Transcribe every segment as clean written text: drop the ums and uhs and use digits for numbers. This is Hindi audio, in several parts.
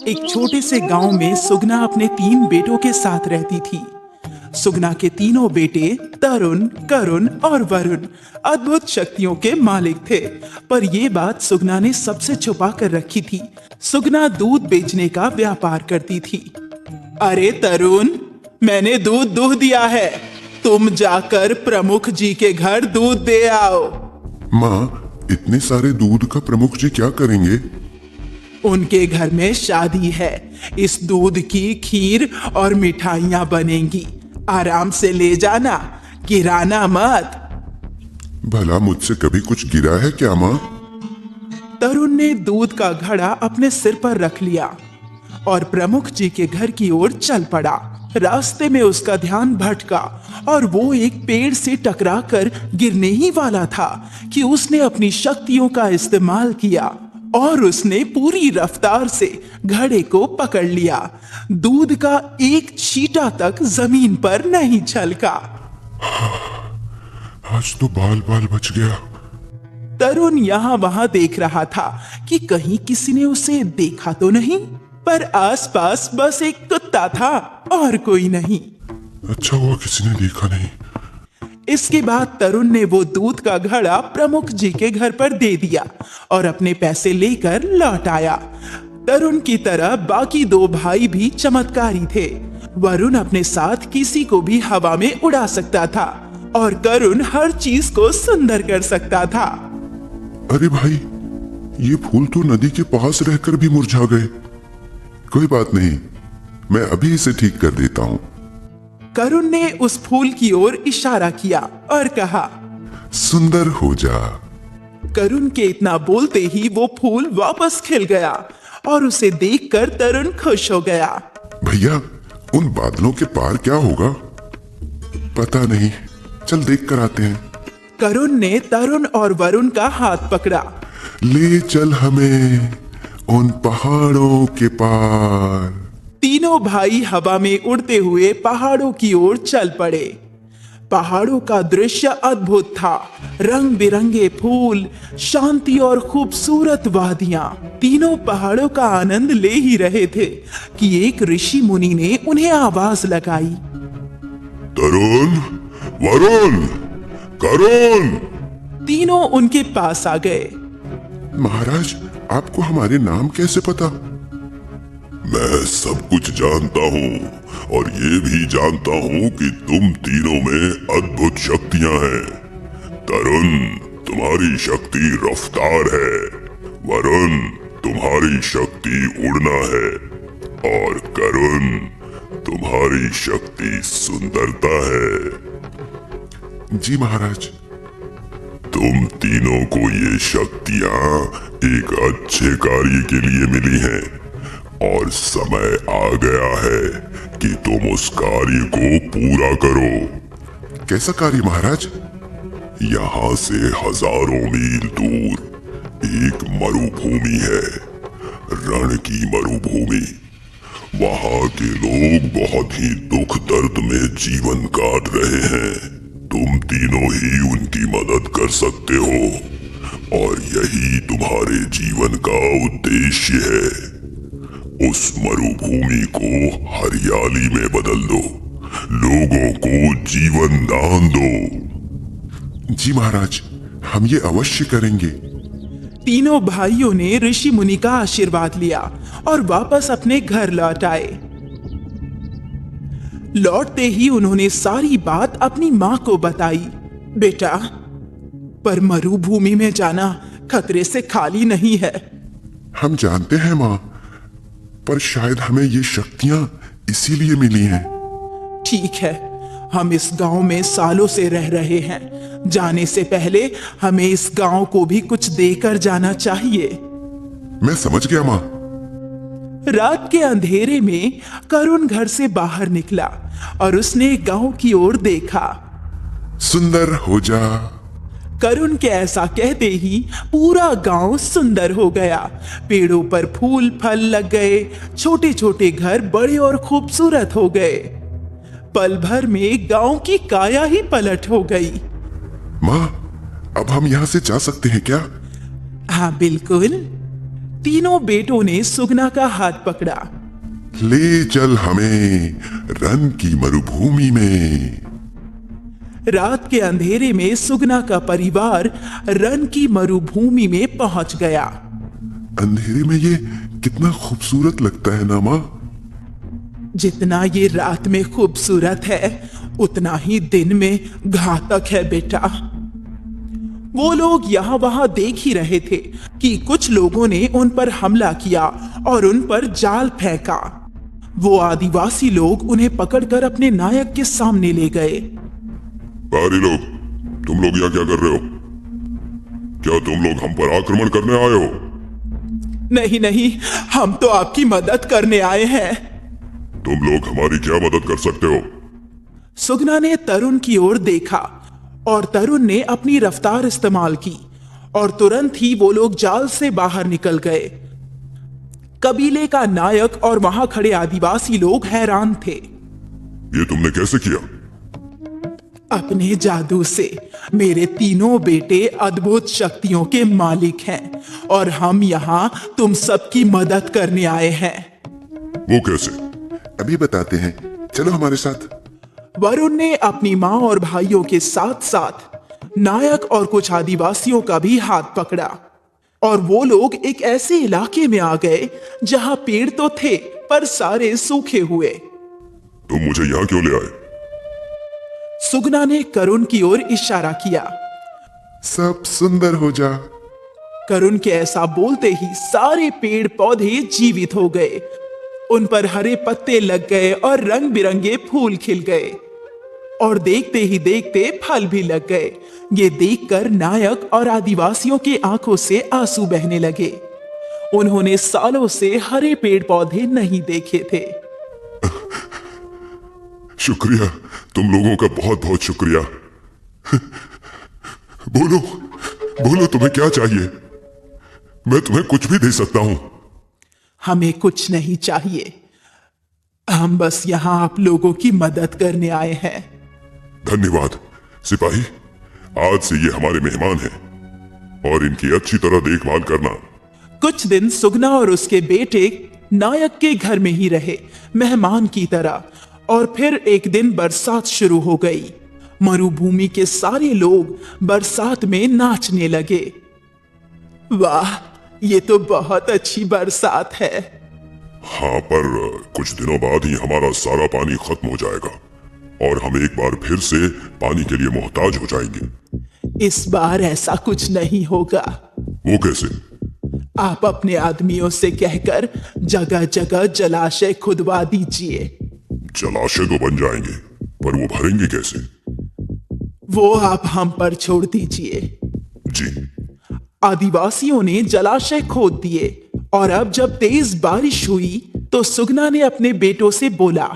एक छोटे से गांव में सुगना अपने 3 बेटों के साथ रहती थी। सुगना के तीनों बेटे तरुण, करुण और वरुण अद्भुत शक्तियों के मालिक थे, पर यह बात सुगना ने सबसे छुपा कर रखी थी। सुगना दूध बेचने का व्यापार करती थी। अरे तरुण, मैंने दूध दूह दिया है, तुम जाकर प्रमुख जी के घर दूध दे आओ। माँ, इतने सारे दूध का प्रमुख जी क्या करेंगे? उनके घर में शादी है, इस दूध की खीर और मिठाइयां बनेंगी। आराम से ले जाना, गिराना मत। भला मुझसे कभी कुछ गिरा है क्या माँ? तरुण ने दूध का घड़ा अपने सिर पर रख लिया और प्रमुख जी के घर की ओर चल पड़ा। रास्ते में उसका ध्यान भटका और वो एक पेड़ से टकराकर गिरने ही वाला था कि उसने अपनी शक्तियों का इस्तेमाल किया और उसने पूरी रफ्तार से घड़े को पकड़ लिया। दूध का एक छींटा तक जमीन पर नहीं छलका। आज तो बाल बाल बच गया। तरुण यहाँ वहां देख रहा था कि कहीं किसी ने उसे देखा तो नहीं, पर आसपास बस एक कुत्ता था और कोई नहीं। अच्छा हुआ किसी ने देखा नहीं। इसके बाद तरुण ने वो दूध का घड़ा प्रमुख जी के घर पर दे दिया और अपने पैसे लेकर लौट आया। तरुण की तरह बाकी 2 भाई भी चमत्कारी थे। वरुण अपने साथ किसी को भी हवा में उड़ा सकता था और करुण हर चीज को सुंदर कर सकता था। अरे भाई, ये फूल तो नदी के पास रहकर भी मुरझा गए। कोई बात नहीं, मैं अभी इसे ठीक कर देता हूँ। करुण ने उस फूल की ओर इशारा किया और कहा, सुंदर हो जा। करुण के इतना बोलते ही वो फूल वापस खिल गया और उसे देखकर तरुण खुश हो गया। भैया, उन बादलों के पार क्या होगा? पता नहीं, चल देख कर आते हैं। करुण ने तरुण और वरुण का हाथ पकड़ा। ले चल हमें उन पहाड़ों के पार। तीनों भाई हवा में उड़ते हुए पहाड़ों की ओर चल पड़े। पहाड़ों का दृश्य अद्भुत था। रंग बिरंगे फूल, शांति और खूबसूरत वादियां। तीनों पहाड़ों का आनंद ले ही रहे थे कि एक ऋषि मुनि ने उन्हें आवाज लगाई। तरुण, वरुण, करुण। तीनों उनके पास आ गए। महाराज, आपको हमारे नाम कैसे पता? मैं सब कुछ जानता हूँ और ये भी जानता हूँ कि तुम तीनों में अद्भुत शक्तियां हैं। तरुण, तुम्हारी शक्ति रफ्तार है। वरुण, तुम्हारी शक्ति उड़ना है। और करुण, तुम्हारी शक्ति सुंदरता है। जी महाराज। तुम तीनों को ये शक्तियां एक अच्छे कार्य के लिए मिली हैं और समय आ गया है कि तुम उस कार्य को पूरा करो। कैसा कार्य महाराज? यहाँ से हजारों मील दूर एक मरुभूमि है, रण की मरुभूमि। वहाँ के लोग बहुत ही दुख दर्द में जीवन काट रहे हैं। तुम तीनों ही उनकी मदद कर सकते हो और यही तुम्हारे जीवन का उद्देश्य है। उस मरुभूमि को हरियाली में बदल दो, लोगों को जीवन दान दो। जी महाराज, हम ये अवश्य करेंगे। तीनों भाइयों ने ऋषि मुनि का आशीर्वाद लिया और वापस अपने घर लौट आए। लौटते ही उन्होंने सारी बात अपनी माँ को बताई। बेटा, पर मरुभूमि में जाना खतरे से खाली नहीं है। हम जानते हैं माँ, पर शायद हमें ये शक्तियां इसीलिए मिली हैं। ठीक है, हम इस गांव में सालों से रह रहे हैं। जाने से पहले हमें इस गांव को भी कुछ देकर जाना चाहिए। मैं समझ गया माँ। रात के अंधेरे में करुण घर से बाहर निकला और उसने गांव की ओर देखा। सुंदर हो जा। करुण के ऐसा कहते ही पूरा गांव सुंदर हो गया। पेड़ों पर फूल फल लग गए, छोटे छोटे घर बड़े और खूबसूरत हो गए। पल भर में गांव की काया ही पलट हो गई। माँ, अब हम यहाँ से जा सकते हैं क्या? हाँ बिल्कुल, तीनों बेटों ने सुगना का हाथ पकड़ा। ले चल हमें रन की मरुभूमि में। रात के अंधेरे में सुगना का परिवार रन की मरुभूमि में पहुंच गया। अंधेरे में ये कितना खूबसूरत लगता है ना माँ। जितना ये रात में खूबसूरत है उतना ही दिन में घातक है बेटा। वो लोग यहाँ वहां देख ही रहे थे कि कुछ लोगों ने उन पर हमला किया और उन पर जाल फेंका। वो आदिवासी लोग उन्हें पकड़कर अपने नायक के सामने ले गए। बाहरी लोग, तुम लोग यहाँ क्या कर रहे हो? क्या तुम लोग हम पर आक्रमण करने आए हो? नहीं नहीं, हम तो आपकी मदद करने आए हैं। तुम लोग हमारी क्या मदद कर सकते हो? सुगना ने तरुण की ओर देखा और तरुण ने अपनी रफ्तार इस्तेमाल की और तुरंत ही वो लोग जाल से बाहर निकल गए। कबीले का नायक और वहां खड़े आदिवासी लोग हैरान थे। ये तुमने कैसे किया? अपने जादू से। मेरे तीनों बेटे अद्भुत शक्तियों के मालिक हैं और हम यहाँ तुम सबकी मदद करने आए हैं। वो कैसे? अभी बताते हैं, चलो हमारे साथ। वरुण ने अपनी माँ और भाइयों के साथ साथ नायक और कुछ आदिवासियों का भी हाथ पकड़ा और वो लोग एक ऐसे इलाके में आ गए जहां पेड़ तो थे पर सारे सूखे हुए। तुम मुझे यहाँ क्यों ले आए? सुगना ने करुण की ओर इशारा किया। सब सुंदर हो जा। करुण के ऐसा बोलते ही सारे पेड़ पौधे जीवित हो गए। उन पर हरे पत्ते लग गए और रंग बिरंगे फूल खिल गए और देखते ही देखते फल भी लग गए। ये देखकर नायक और आदिवासियों की आंखों से आंसू बहने लगे। उन्होंने सालों से हरे पेड़ पौधे नहीं देखे थे। शुक्रिया, तुम लोगों का बहुत बहुत शुक्रिया। बोलो बोलो, तुम्हें क्या चाहिए? मैं तुम्हें कुछ भी दे सकता हूं। हमें कुछ नहीं चाहिए, हम बस यहाँ आप लोगों की मदद करने आए हैं। धन्यवाद सिपाही, आज से ये हमारे मेहमान हैं और इनकी अच्छी तरह देखभाल करना। कुछ दिन सुगना और उसके बेटे नायक के घर में ही रहे मेहमान की तरह। और फिर एक दिन बरसात शुरू हो गई। मरुभूमि के सारे लोग बरसात में नाचने लगे। वाह, ये तो बहुत अच्छी बरसात है। हाँ, पर कुछ दिनों बाद ही हमारा सारा पानी खत्म हो जाएगा और हम एक बार फिर से पानी के लिए मोहताज हो जाएंगे। इस बार ऐसा कुछ नहीं होगा। वो कैसे? आप अपने आदमियों से कहकर जगह जगह जलाशय खुदवा दीजिए। जलाशय तो बन जाएंगे, पर वो भरेंगे कैसे? वो आप हम पर छोड़ दीजिए। जी। आदिवासियों ने जलाशय खोद दिए और अब जब तेज बारिश हुई तो सुगना ने अपने बेटों से बोला,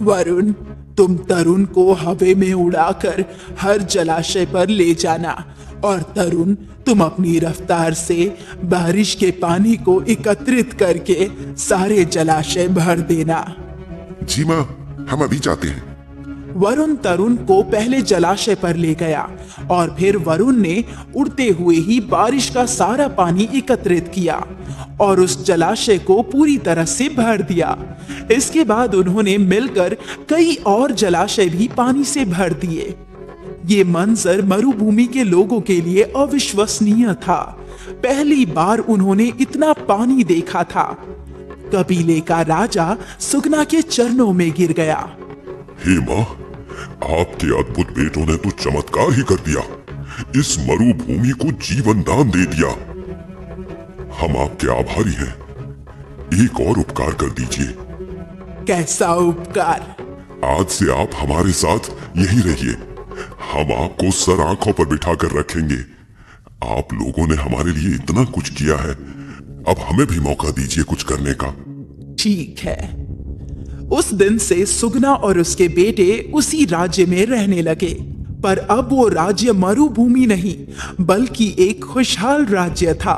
वरुण, तुम तरुण को हवा में उड़ाकर हर जलाशय पर ले जाना और तरुण, तुम अपनी रफ्तार से बारिश के पानी को एकत्रित करके सारे जलाशय भर देना। जी माँ, हम अभी जाते हैं। वरुण तरुण को पहले जलाशय पर ले गया और फिर वरुण ने उड़ते हुए ही बारिश का सारा पानी एकत्रित किया और उस जलाशय को पूरी तरह से भर दिया। इसके बाद उन्होंने मिलकर कई और जलाशय भी पानी से भर दिए। ये मंजर मरुभूमि के लोगों के लिए अविश्वसनीय था। पहली बार उन्होंने इतना पानी देखा था। कबीले का राजा सुगना के चरणों में गिर गया। हे माँ, आपके अद्भुत बेटों ने तो चमत्कार ही कर दिया। इस मरुभूमि को जीवन दान दे दिया। हम आपके आभारी हैं। एक और उपकार कर दीजिए। कैसा उपकार? आज से आप हमारे साथ यहीं रहिए। हम आपको सर आंखों पर बिठाकर रखेंगे। आप लोगों ने हमारे लिए इतना कुछ किया है, अब हमें भी मौका दीजिए कुछ करने का। ठीक है। उस दिन से सुगना और उसके बेटे उसी राज्य में रहने लगे, पर अब वो राज्य मरुभूमि नहीं बल्कि एक खुशहाल राज्य था।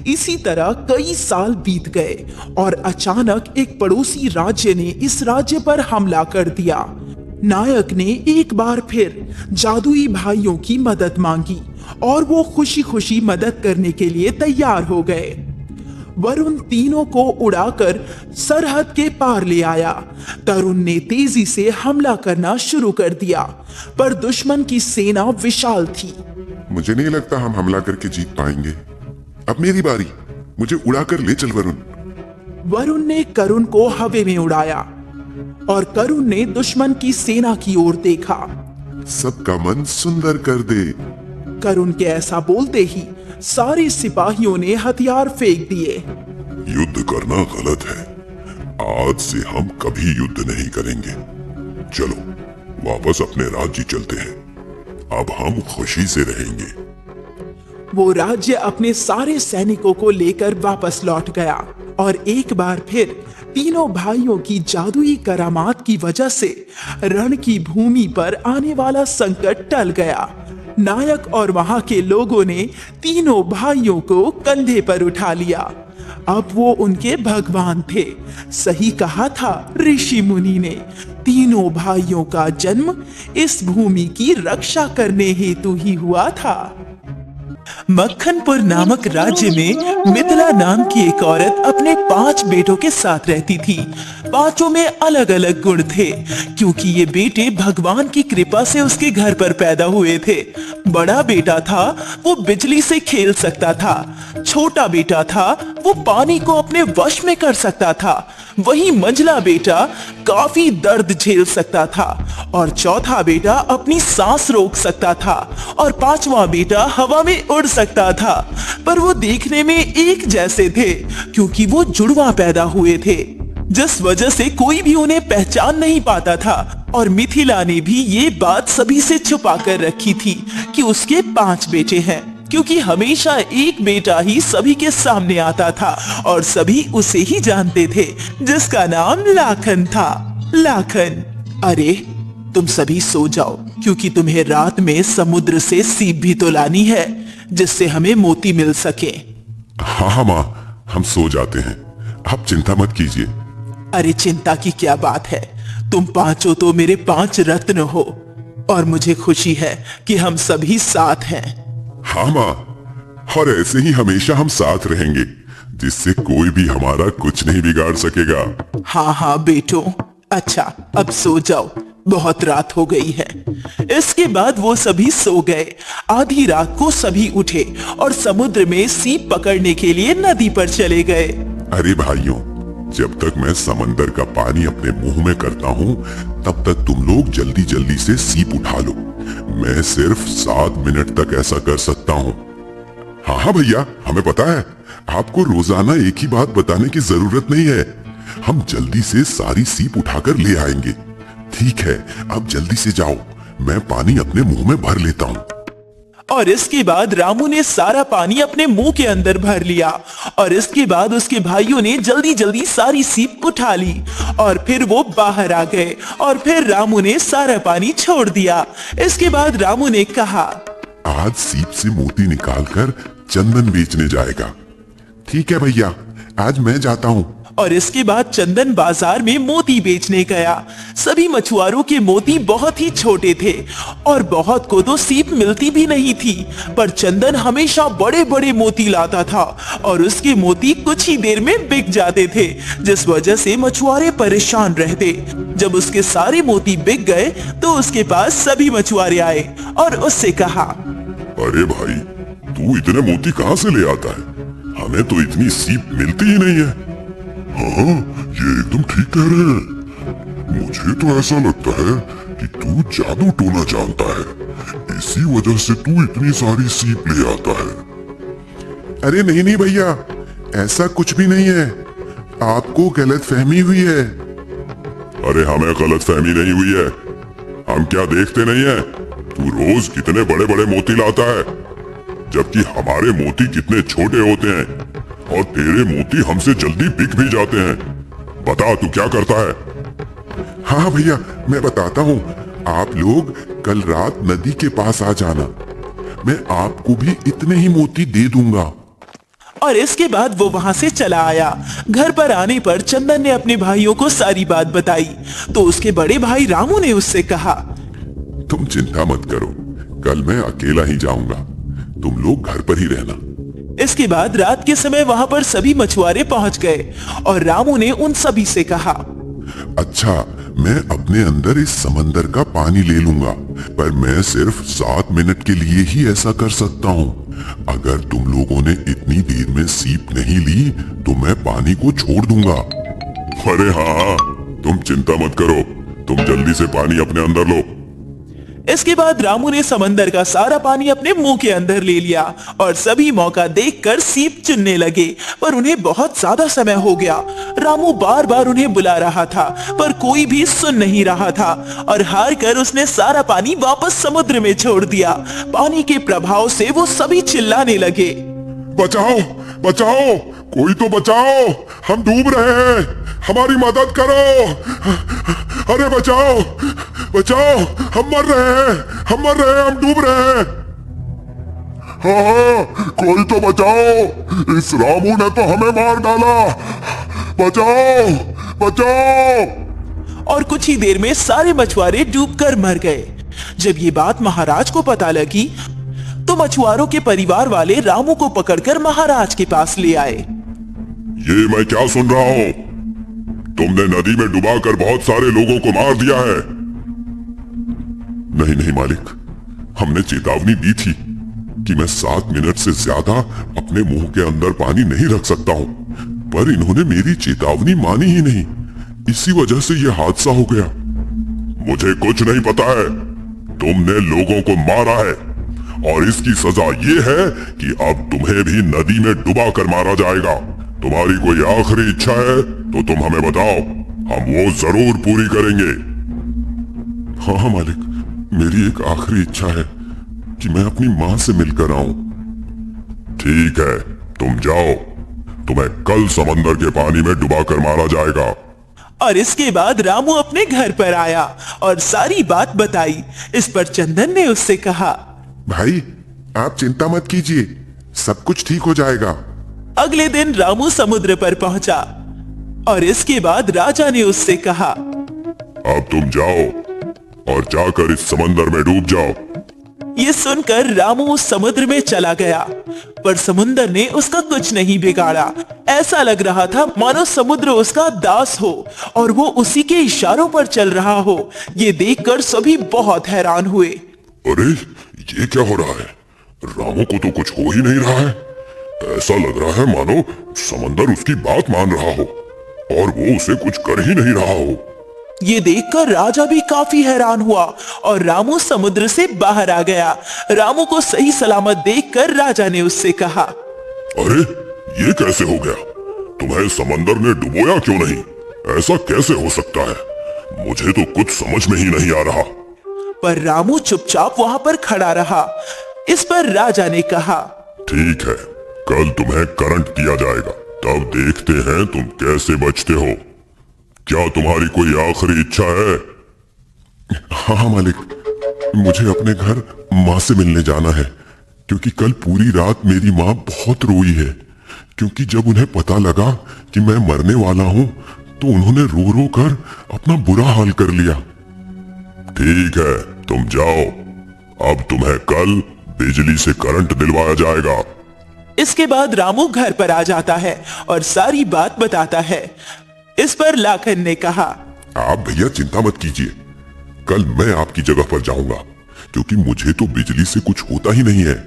इसी तरह कई साल बीत गए और अचानक एक पड़ोसी राज्य ने इस राज्य पर हमला कर दिया। नायक ने एक बार फिर जादुई भाइयों की मदद मांगी और वो खुशी खुशी मदद करने के लिए तैयार हो गए। वरुण तीनों को उड़ाकर सरहद के पार ले आया। तरुण ने तेजी से हमला करना शुरू कर दिया, पर दुश्मन की सेना विशाल थी। मुझे नहीं लगता हम हमला करके जीत पाएंगे। अब मेरी बारी, मुझे उड़ाकर ले चल वरुण। वरुण ने करुण को हवा में उड़ाया और करुण ने दुश्मन की सेना की ओर देखा। सबका मन सुंदर कर दे। करुण के ऐसा बोलते ही सारे सिपाहियों ने हथियार फेंक दिए। युद्ध करना गलत है। आज से हम कभी युद्ध नहीं करेंगे। चलो वापस अपने राज्य चलते हैं। अब हम खुशी से रहेंगे। वो राज्य अपने सारे सैनिकों को लेकर वापस लौट गया और एक बार फिर तीनों भाइयों की जादुई करामात की वजह से रण की भूमि पर आने वाला संकट टल गया। नायक और वहां के लोगों ने तीनों भाइयों को कंधे पर उठा लिया। अब वो उनके भगवान थे। सही कहा था ऋषि मुनि ने, तीनों भाइयों का जन्म इस भूमि की रक्षा करने हेतु ही हुआ था। मक्खनपुर नामक राज्य में मिथिला नाम की एक औरत अपने 5 बेटों के साथ रहती थी। पांचों में अलग अलग गुण थे, क्योंकि ये बेटे भगवान की कृपा से उसके घर पर पैदा हुए थे। बड़ा बेटा था वो बिजली से खेल सकता था, छोटा बेटा था वो पानी को अपने वश में कर सकता था, वहीं मंझला बेटा काफी दर्द झेल सकता था और चौथा बेटा अपनी सांस रोक सकता था और पांचवा बेटा हवा में उड़ सकता था। पर वो देखने में एक जैसे थे, क्योंकि वो जुड़वा पैदा हुए थे, जिस वजह से कोई भी उन्हें पहचान नहीं पाता था। और मिथिला ने भी ये बात सभी से छुपा कर रखी थी कि उसके 5 बेटे हैं, क्योंकि हमेशा एक बेटा ही सभी के सामने आता था और सभी उसे ही जानते थे, जिसका नाम लाखन था। लाखन, अरे तुम सभी सो जाओ, क्योंकि तुम्हें रात में समुद्र से सीप भी तो लानी है, जिससे हमें मोती मिल सके। हाँ माँ, हम सो जाते हैं, आप चिंता मत कीजिए। अरे चिंता की क्या बात है, तुम पांचों तो मेरे 5 रत्न हो और मुझे खुशी है कि हम सभी साथ हैं। हाँ माँ, और ऐसे ही हमेशा हम साथ रहेंगे, जिससे कोई भी हमारा कुछ नहीं बिगाड़ सकेगा। हाँ हाँ बेटो, अच्छा अब सो जाओ, बहुत रात हो गई है। इसके बाद वो सभी सो गए। आधी रात को सभी उठे और समुद्र में सीप पकड़ने के लिए नदी पर चले गए। अरे भाइयों, जब तक मैं समंदर का पानी अपने मुंह में करता हूँ, तब तक तुम लोग जल्दी जल्दी से सीप उठा लो। मैं सिर्फ 7 मिनट तक ऐसा कर सकता हूँ। हाँ भैया, हमें पता है, आपको रोजाना एक ही बात बताने की जरूरत नहीं है। हम जल्दी से सारी सीप उठाकर ले आएंगे। ठीक है, अब जल्दी से जाओ, मैं पानी अपने मुंह में भर लेता हूँ। और इसके बाद रामू ने सारा पानी अपने मुंह के अंदर भर लिया और इसके बाद उसके भाइयों ने जल्दी जल्दी सारी सीप उठा ली और फिर वो बाहर आ गए और फिर रामू ने सारा पानी छोड़ दिया। इसके बाद रामू ने कहा, आज सीप से मोती निकालकर चंदन बेचने जाएगा। ठीक है भैया, आज मैं जाता हूँ। और इसके बाद चंदन बाजार में मोती बेचने गया। सभी मछुआरों के मोती बहुत ही छोटे थे और बहुत को तो सीप मिलती भी नहीं थी, पर चंदन हमेशा बड़े बड़े मोती लाता था और उसके मोती कुछ ही देर में बिक जाते थे, जिस वजह से मछुआरे परेशान रहते। जब उसके सारे मोती बिक गए तो उसके पास सभी मछुआरे आए और उससे कहा, अरे भाई, तू इतने मोती कहाँ से ले आता है? हमें तो इतनी सीप मिलती ही नहीं है। हाँ, ये एकदम ठीक कह रहे हैं। मुझे तो ऐसा लगता है कि तू जादू टोना जानता है, इसी वजह से तू इतनी सारी सीप ले आता है। अरे नहीं नहीं भैया, ऐसा कुछ भी नहीं है, आपको गलतफहमी हुई है। अरे हमें गलतफहमी नहीं हुई है, हम क्या देखते नहीं है? तू रोज कितने बड़े बड़े मोती लाता है, जबकि हमारे मोती कितने छोटे होते हैं और तेरे मोती हमसे जल्दी बिक भी जाते हैं। बता, तू क्या करता है? हाँ भैया, मैं बताता हूँ। आप लोग कल रात नदी के पास आ जाना, मैं आपको भी इतने ही मोती दे दूंगा। और इसके बाद वो वहां से चला आया। घर पर आने पर चंदन ने अपने भाइयों को सारी बात बताई तो उसके बड़े भाई रामू ने उससे कहा, तुम चिंता मत करो, कल मैं अकेला ही जाऊंगा, तुम लोग घर पर ही रहना। इसके बाद रात के समय वहां पर सभी मछुआरे पहुंच गए और रामू ने उन सभी से कहा, अच्छा, मैं अपने अंदर इस समंदर का पानी ले लूंगा, पर मैं सिर्फ 7 मिनट के लिए ही ऐसा कर सकता हूँ। अगर तुम लोगों ने इतनी देर में सीप नहीं ली तो मैं पानी को छोड़ दूंगा। अरे हाँ, तुम चिंता मत करो, तुम जल्दी से पानी अपने अंदर लो। इसके बाद रामू ने समंदर का सारा पानी अपने मुंह के अंदर ले लिया और सभी मौका देखकर सीप चुनने लगे, पर उन्हें बहुत ज्यादा समय हो गया। रामू बार बार उन्हें बुला रहा था पर कोई भी सुन नहीं रहा था और हार कर उसने सारा पानी वापस समुद्र में छोड़ दिया। पानी के प्रभाव से वो सभी चिल्लाने लगे, बचाओ, बचाओ, कोई तो बचाओ, हम डूब रहे हैं, हमारी मदद करो। अरे बचाओ, बचाओ, हम मर रहे हैं, हम मर रहे हैं, हम डूब रहे हैं। हाँ, कोई तो बचाओ, इस रामू ने तो हमें मार डाला। बचाओ, बचाओ। और कुछ ही देर में सारे मछुआरे डूबकर मर गए। जब ये बात महाराज को पता लगी तो मछुआरों के परिवार वाले रामू को पकड़कर महाराज के पास ले आए। ये मैं क्या सुन रहा हूँ? तुमने नदी में डुबाकर बहुत सारे लोगों को मार दिया है। नहीं नहीं मालिक, हमने चेतावनी दी थी कि मैं 7 मिनट से ज्यादा अपने मुंह के अंदर पानी नहीं रख सकता हूँ, पर इन्होंने मेरी चेतावनी मानी ही नहीं। इसी वजह से यह हादसा हो गया। मुझे कुछ नहीं पता है, तुमने लोगों को मारा है और इसकी सजा ये है कि अब तुम्हें भी नदी में डुबा कर मारा जाएगा। तुम्हारी कोई आखिरी इच्छा है तो तुम हमें बताओ, हम वो जरूर पूरी करेंगे। हाँ मालिक, मेरी एक आखिरी इच्छा है कि मैं अपनी माँ से मिलकर आऊं। ठीक है, तुम जाओ, तुम्हें कल समंदर के पानी में डुबा कर मारा जाएगा। और इसके बाद रामू अपने घर पर आया और सारी बात बताई। इस पर चंदन ने उससे कहा, भाई आप चिंता मत कीजिए, सब कुछ ठीक हो जाएगा। अगले दिन रामू समुद्र पर पहुंचा और इसके बाद राजा ने उससे कहा, अब तुम जाओ और जाकर इस समंदर में डूब जाओ। ये सुनकर रामू उस समुद्र में चला गया, पर समुद्र ने उसका कुछ नहीं बिगाड़ा। ऐसा लग रहा था मानो समुद्र उसका दास हो और वो उसी के इशारों पर चल रहा हो। ये देखकर सभी बहुत हैरान हुए। अरे ये क्या हो रहा है? रामू को तो कुछ हो ही नहीं रहा है। ऐसा लग रहा है मानो समंदर उसकी बात मान रहा हो और वो उसे कुछ कर ही नहीं रहा हो। ये देखकर राजा भी काफी हैरान हुआ और रामू समुद्र से बाहर आ गया। रामू को सही सलामत देखकर राजा ने उससे कहा, अरे ये कैसे हो गया? तुम्हें समंदर ने डुबोया क्यों नहीं? ऐसा कैसे हो सकता है? मुझे तो कुछ समझ में ही नहीं आ रहा। पर रामू चुपचाप वहां पर खड़ा रहा। इस पर राजा ने कहा, ठीक है, कल तुम्हें करंट दिया जाएगा, तब देखते हैं तुम कैसे बचते हो। क्या तुम्हारी कोई आखिरी इच्छा है? हाँ मालिक, मुझे अपने घर माँ से मिलने जाना है, क्योंकि कल पूरी रात मेरी माँ बहुत रोई है। क्योंकि जब उन्हें पता लगा कि मैं मरने वाला हूँ तो उन्होंने रो रो कर अपना बुरा हाल कर लिया। ठीक है, तुम जाओ, अब तुम्हें कल बिजली से करंट दिलवाया जाएगा। इसके बाद रामू घर पर आ जाता है और सारी बात बताता है। इस पर लाखन ने कहा, आप भैया चिंता मत कीजिए, कल मैं आपकी जगह पर जाऊंगा, क्योंकि मुझे तो बिजली से कुछ होता ही नहीं है।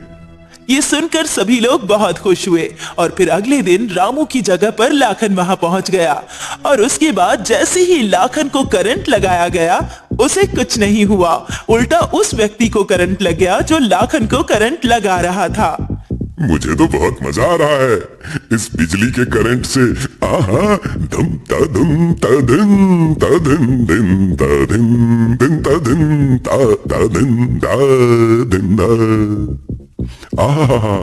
ये सुनकर सभी लोग बहुत खुश हुए और फिर अगले दिन रामू की जगह पर लाखन वहां पहुंच गया और उसके बाद जैसे ही लाखन को करंट लगाया गया उसे कुछ नहीं हुआ, उल्टा उस व्यक्ति को करंट लग गया जो लाखन को करंट लगा रहा था। मुझे तो बहुत मजा आ रहा है इस बिजली के करंट से। आहा, धम ता धम ता धम ता धम दिन ता धम दिन ता धम ता धम ता धम दा। आहा,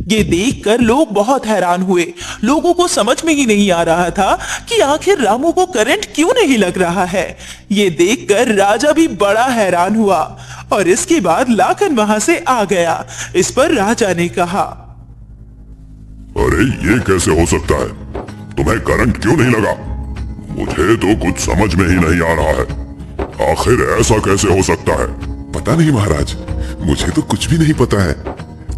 ये देखकर लोग बहुत हैरान हुए। लोगों को समझ में ही नहीं आ रहा था कि आखिर रामू को करंट क्यों नहीं लग रहा है। ये देखकर राजा भी बड़ा हैरान हुआ और इसके बाद लाखन वहां से आ गया। इस पर राजा ने कहा, अरे ये कैसे हो सकता है? तुम्हें करंट क्यों नहीं लगा? मुझे तो कुछ समझ में ही नहीं आ रहा है। आखिर ऐसा कैसे हो सकता है? पता नहीं महाराज, मुझे तो कुछ भी नहीं पता है।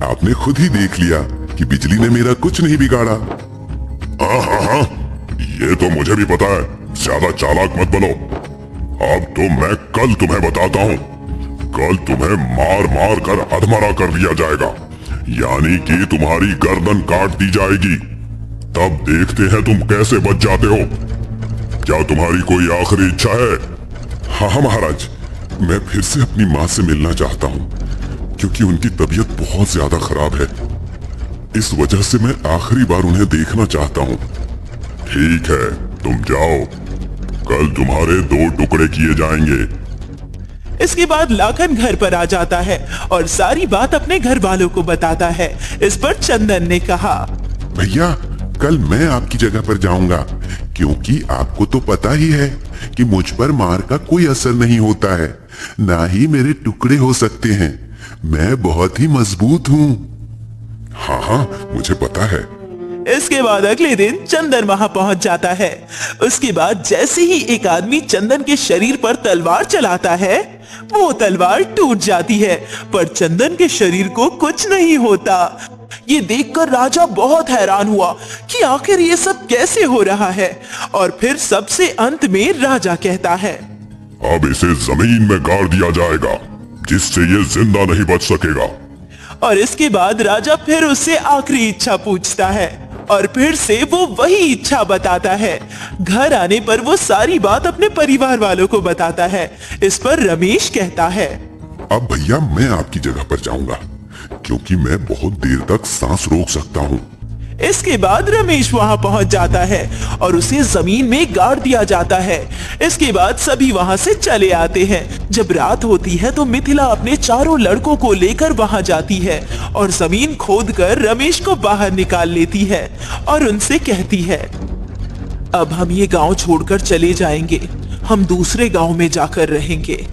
आपने खुद ही देख लिया कि बिजली ने मेरा कुछ नहीं बिगाड़ा। हाँ हाँ हाँ, ये तो मुझे भी पता है, ज्यादा चालाक मत बनो। अब तो मैं कल तुम्हें बताता हूँ। कल तुम्हें मार मार कर अधमरा कर दिया जाएगा, यानी कि तुम्हारी गर्दन काट दी जाएगी। तब देखते हैं तुम कैसे बच जाते हो। क्या तुम्हारी कोई आखिरी इच्छा है? हाँ महाराज, मैं फिर से अपनी माँ से मिलना चाहता हूँ, क्योंकि उनकी तबीयत बहुत ज्यादा खराब है। इस वजह से मैं आखिरी बार उन्हें देखना चाहता हूँ। ठीक है, तुम जाओ, कल तुम्हारे 2 टुकड़े किए जाएंगे। इसके बाद लाखन घर पर आ जाता है और सारी बात अपने घर वालों को बताता है। इस पर चंदन ने कहा, भैया, कल मैं आपकी जगह पर जाऊंगा, क्योंकि आपको तो पता ही है कि मुझ पर मार का कोई असर नहीं होता है, ना ही मेरे टुकड़े हो सकते हैं। मैं बहुत ही मजबूत हूँ। हाँ हाँ, मुझे पता है। इसके बाद अगले दिन चंदन वहां पहुंच जाता है। उसके बाद जैसे ही एक आदमी चंदन के शरीर पर तलवार चलाता है, वो तलवार टूट जाती है, पर चंदन के शरीर को कुछ नहीं होता। ये देखकर राजा बहुत हैरान हुआ कि आखिर ये सब कैसे हो रहा है। और फिर सबसे अंत में राजा कहता है, अब इसे जमीन में गाड़ दिया जाएगा, जिससे ये जिंदा नहीं बच सकेगा। और इसके बाद राजा फिर उससे आखिरी इच्छा पूछता है और फिर से वो वही इच्छा बताता है। घर आने पर वो सारी बात अपने परिवार वालों को बताता है। इस पर रमेश कहता है, अब भैया मैं आपकी जगह पर जाऊंगा, क्योंकि मैं बहुत देर तक सांस रोक सकता हूँ। इसके बाद रमेश वहां पहुंच जाता है और उसे जमीन में गाड़ दिया जाता है। इसके बाद सभी वहां से चले आते हैं। जब रात होती है तो मिथिला अपने चारों लड़कों को लेकर वहां जाती है और जमीन खोदकर रमेश को बाहर निकाल लेती है और उनसे कहती है, अब हम ये गांव छोड़कर चले जाएंगे, हम दूसरे गांव में जाकर रहेंगे।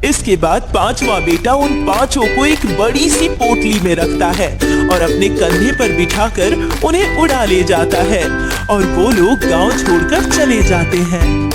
इसके बाद 5वां बेटा उन 5 को एक बड़ी सी पोटली में रखता है और अपने कंधे पर बिठाकर उन्हें उड़ा ले जाता है और वो लोग गांव छोड़कर चले जाते हैं।